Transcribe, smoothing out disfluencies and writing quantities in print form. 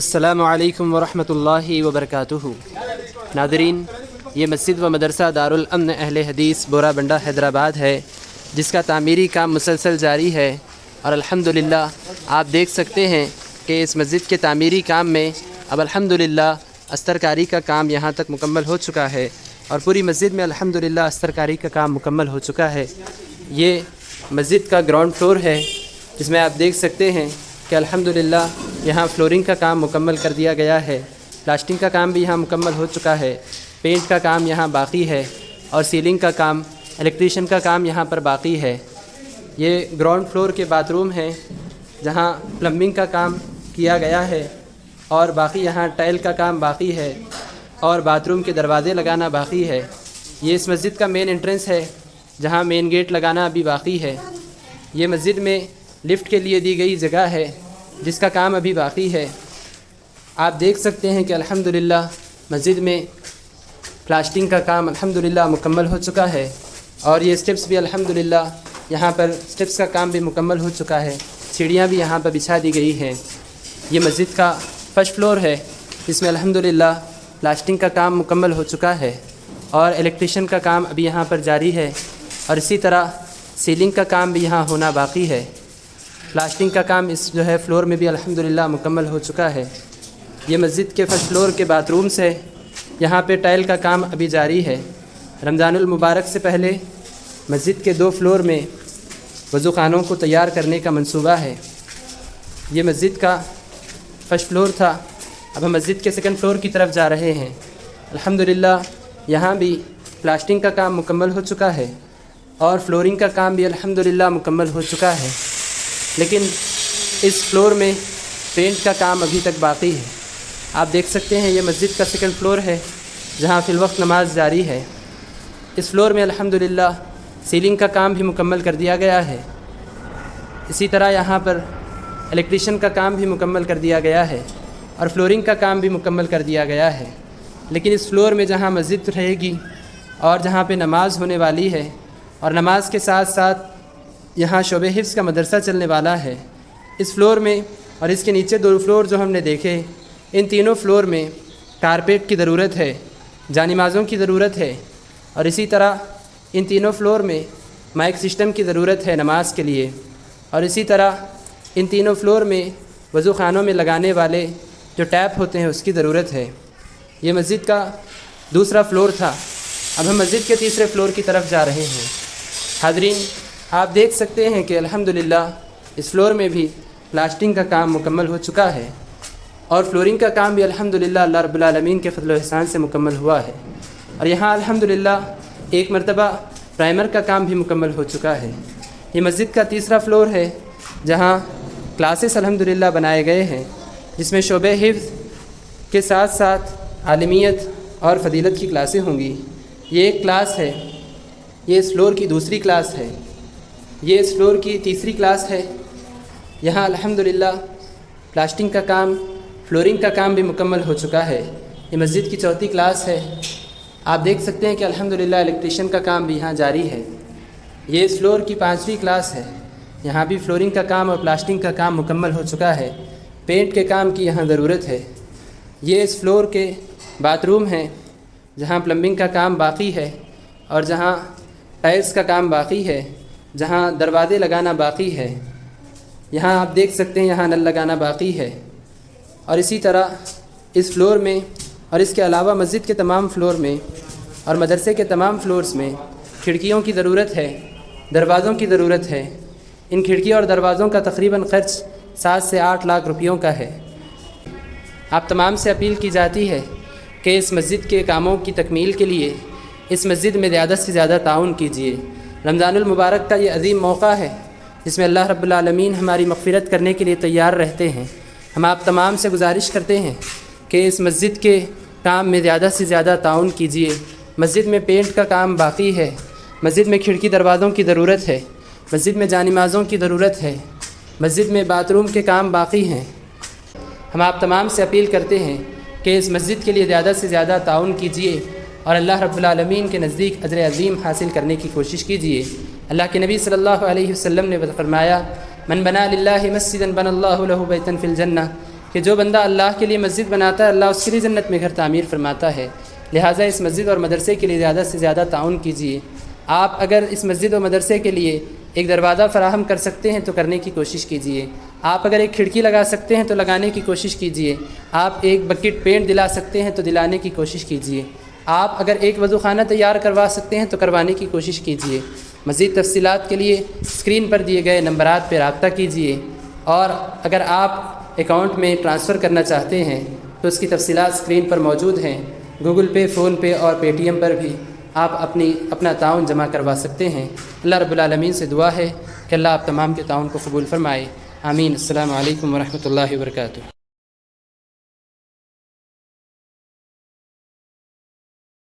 السلام علیکم ورحمۃ اللہ وبرکاتہ۔ ناظرین، یہ مسجد و مدرسہ دارالامن اہل حدیث بورا بنڈا حیدرآباد ہے، جس کا تعمیری کام مسلسل جاری ہے، اور الحمدللہ آپ دیکھ سکتے ہیں کہ اس مسجد کے تعمیری کام میں اب الحمدللہ استرکاری کا کام یہاں تک مکمل ہو چکا ہے، اور پوری مسجد میں الحمدللہ استرکاری کا کام مکمل ہو چکا ہے۔ یہ مسجد کا گراؤنڈ فلور ہے، جس میں آپ دیکھ سکتے ہیں کہ الحمدللہ یہاں فلورنگ کا کام مکمل کر دیا گیا ہے، پلاسٹنگ کا کام بھی یہاں مکمل ہو چکا ہے، پینٹ کا کام یہاں باقی ہے، اور سیلنگ کا کام، الیکٹریشین کا کام یہاں پر باقی ہے۔ یہ گراؤنڈ فلور کے باتھ روم ہیں، جہاں پلمبنگ کا کام کیا گیا ہے، اور باقی یہاں ٹائل کا کام باقی ہے، اور باتھ روم کے دروازے لگانا باقی ہے۔ یہ اس مسجد کا مین انٹرنس ہے، جہاں مین گیٹ لگانا ابھی باقی ہے۔ یہ مسجد میں لفٹ کے لیے دی گئی جگہ ہے، جس کا کام ابھی باقی ہے۔ آپ دیکھ سکتے ہیں کہ الحمدللہ مسجد میں پلاسٹنگ کا کام الحمدللہ مکمل ہو چکا ہے، اور یہ سٹیپس بھی الحمدللہ یہاں پر سٹیپس کا کام بھی مکمل ہو چکا ہے، سیڑھیاں بھی یہاں پر بچھا دی گئی ہیں۔ یہ مسجد کا فرسٹ فلور ہے، جس میں الحمدللہ پلاسٹنگ کا کام مکمل ہو چکا ہے، اور الیکٹریشین کا کام ابھی یہاں پر جاری ہے، اور اسی طرح سیلنگ کا کام بھی یہاں ہونا باقی ہے۔ پلاسٹنگ کا کام اس فلور میں بھی الحمدللہ مکمل ہو چکا ہے۔ یہ مسجد کے فرسٹ فلور کے باتھ رومس ہے، یہاں پہ ٹائل کا کام ابھی جاری ہے۔ رمضان المبارک سے پہلے مسجد کے 2 فلور میں وضو خانوں کو تیار کرنے کا منصوبہ ہے۔ یہ مسجد کا فرسٹ فلور تھا، اب ہم مسجد کے سیکنڈ فلور کی طرف جا رہے ہیں۔ الحمدللہ یہاں بھی پلاسٹنگ کا کام مکمل ہو چکا ہے، اور فلورنگ کا کام بھی الحمدللہ مکمل ہو چکا ہے، لیکن اس فلور میں پینٹ کا کام ابھی تک باقی ہے۔ آپ دیکھ سکتے ہیں یہ مسجد کا سیکنڈ فلور ہے، جہاں فی الوقت نماز جاری ہے۔ اس فلور میں الحمدللہ سیلنگ کا کام بھی مکمل کر دیا گیا ہے، اسی طرح یہاں پر الیکٹریشین کا کام بھی مکمل کر دیا گیا ہے، اور فلورنگ کا کام بھی مکمل کر دیا گیا ہے۔ لیکن اس فلور میں جہاں مسجد رہے گی اور جہاں پہ نماز ہونے والی ہے، اور نماز کے ساتھ ساتھ یہاں شعبہ حفظ کا مدرسہ چلنے والا ہے، اس فلور میں اور اس کے نیچے 2 فلور جو ہم نے دیکھے، ان تینوں فلور میں کارپیٹ کی ضرورت ہے، جانمازوں کی ضرورت ہے، اور اسی طرح ان تینوں فلور میں مائک سسٹم کی ضرورت ہے نماز کے لیے، اور اسی طرح ان تینوں فلور میں وضو خانوں میں لگانے والے جو ٹیپ ہوتے ہیں اس کی ضرورت ہے۔ یہ مسجد کا دوسرا فلور تھا، اب ہم مسجد کے تیسرے فلور کی طرف جا رہے ہیں۔ حاضرین، آپ دیکھ سکتے ہیں کہ الحمدللہ اس فلور میں بھی پلاسٹنگ کا کام مکمل ہو چکا ہے، اور فلورنگ کا کام بھی الحمدللہ اللہ رب العالمین کے فضل و احسان سے مکمل ہوا ہے، اور یہاں الحمدللہ ایک مرتبہ پرائمر کا کام بھی مکمل ہو چکا ہے۔ یہ مسجد کا تیسرا فلور ہے، جہاں کلاسز الحمدللہ بنائے گئے ہیں، جس میں شعبہ حفظ کے ساتھ ساتھ عالمیت اور فضیلت کی کلاسیں ہوں گی۔ یہ ایک کلاس ہے، یہ اس فلور کی دوسری کلاس ہے، یہ اس فلور کی تیسری کلاس ہے۔ یہاں الحمدللہ پلاسٹنگ کا کام، فلورنگ کا کام بھی مکمل ہو چکا ہے۔ یہ مسجد کی چوتھی کلاس ہے۔ آپ دیکھ سکتے ہیں کہ الحمدللہ الیکٹریشین کا کام بھی یہاں جاری ہے۔ یہ اس فلور کی 5ویں کلاس ہے، یہاں بھی فلورنگ کا کام اور پلاسٹنگ کا کام مکمل ہو چکا ہے، پینٹ کے کام کی یہاں ضرورت ہے۔ یہ اس فلور کے باتھ روم ہیں، جہاں پلمبنگ کا کام باقی ہے، اور جہاں ٹائلز کا کام باقی ہے، جہاں دروازے لگانا باقی ہے۔ یہاں آپ دیکھ سکتے ہیں یہاں نل لگانا باقی ہے، اور اسی طرح اس فلور میں اور اس کے علاوہ مسجد کے تمام فلور میں اور مدرسے کے تمام فلورز میں کھڑکیوں کی ضرورت ہے، دروازوں کی ضرورت ہے۔ ان کھڑکیوں اور دروازوں کا تقریباً خرچ 7 سے 8 لاکھ روپیوں کا ہے۔ آپ تمام سے اپیل کی جاتی ہے کہ اس مسجد کے کاموں کی تکمیل کے لیے اس مسجد میں زیادہ سے زیادہ تعاون کیجیے۔ رمضان المبارک کا یہ عظیم موقع ہے، جس میں اللہ رب العالمین ہماری مغفرت کرنے کے لیے تیار رہتے ہیں۔ ہم آپ تمام سے گزارش کرتے ہیں کہ اس مسجد کے کام میں زیادہ سے زیادہ تعاون کیجیے۔ مسجد میں پینٹ کا کام باقی ہے، مسجد میں کھڑکی دروازوں کی ضرورت ہے، مسجد میں جانمازوں کی ضرورت ہے، مسجد میں باتھ روم کے کام باقی ہیں۔ ہم آپ تمام سے اپیل کرتے ہیں کہ اس مسجد کے لیے زیادہ سے زیادہ تعاون کیجیے، اور اللہ رب العالمین کے نزدیک اجر عظیم حاصل کرنے کی کوشش کیجیے۔ اللہ کے نبی صلی اللہ علیہ وسلم نے فرمایا، من بنا للہ مسجدا بنى اللہ لہ بیتا فی الجنہ، کہ جو بندہ اللہ کے لیے مسجد بناتا ہے اللہ اس کے لیے جنت میں گھر تعمیر فرماتا ہے۔ لہٰذا اس مسجد اور مدرسے کے لیے زیادہ سے زیادہ تعاون کیجیے۔ آپ اگر اس مسجد و مدرسے کے لیے ایک دروازہ فراہم کر سکتے ہیں تو کرنے کی کوشش کیجیے۔ آپ اگر ایک کھڑکی لگا سکتے ہیں تو لگانے کی کوشش کیجیے۔ آپ ایک بکٹ پینٹ دلا سکتے ہیں تو دلانے کی کوشش کیجیے۔ آپ اگر ایک وضو خانہ تیار کروا سکتے ہیں تو کروانے کی کوشش کیجیے۔ مزید تفصیلات کے لیے اسکرین پر دیے گئے نمبرات پہ رابطہ کیجیے، اور اگر آپ اکاؤنٹ میں ٹرانسفر کرنا چاہتے ہیں تو اس کی تفصیلات اسکرین پر موجود ہیں۔ گوگل پے، فون پے اور پے ٹی ایم پر بھی آپ اپنا تعاون جمع کروا سکتے ہیں۔ اللہ رب العالمین سے دعا ہے کہ اللہ آپ تمام کے تعاون کو قبول فرمائے، آمین۔ السلام علیکم ورحمۃ اللہ وبرکاتہ۔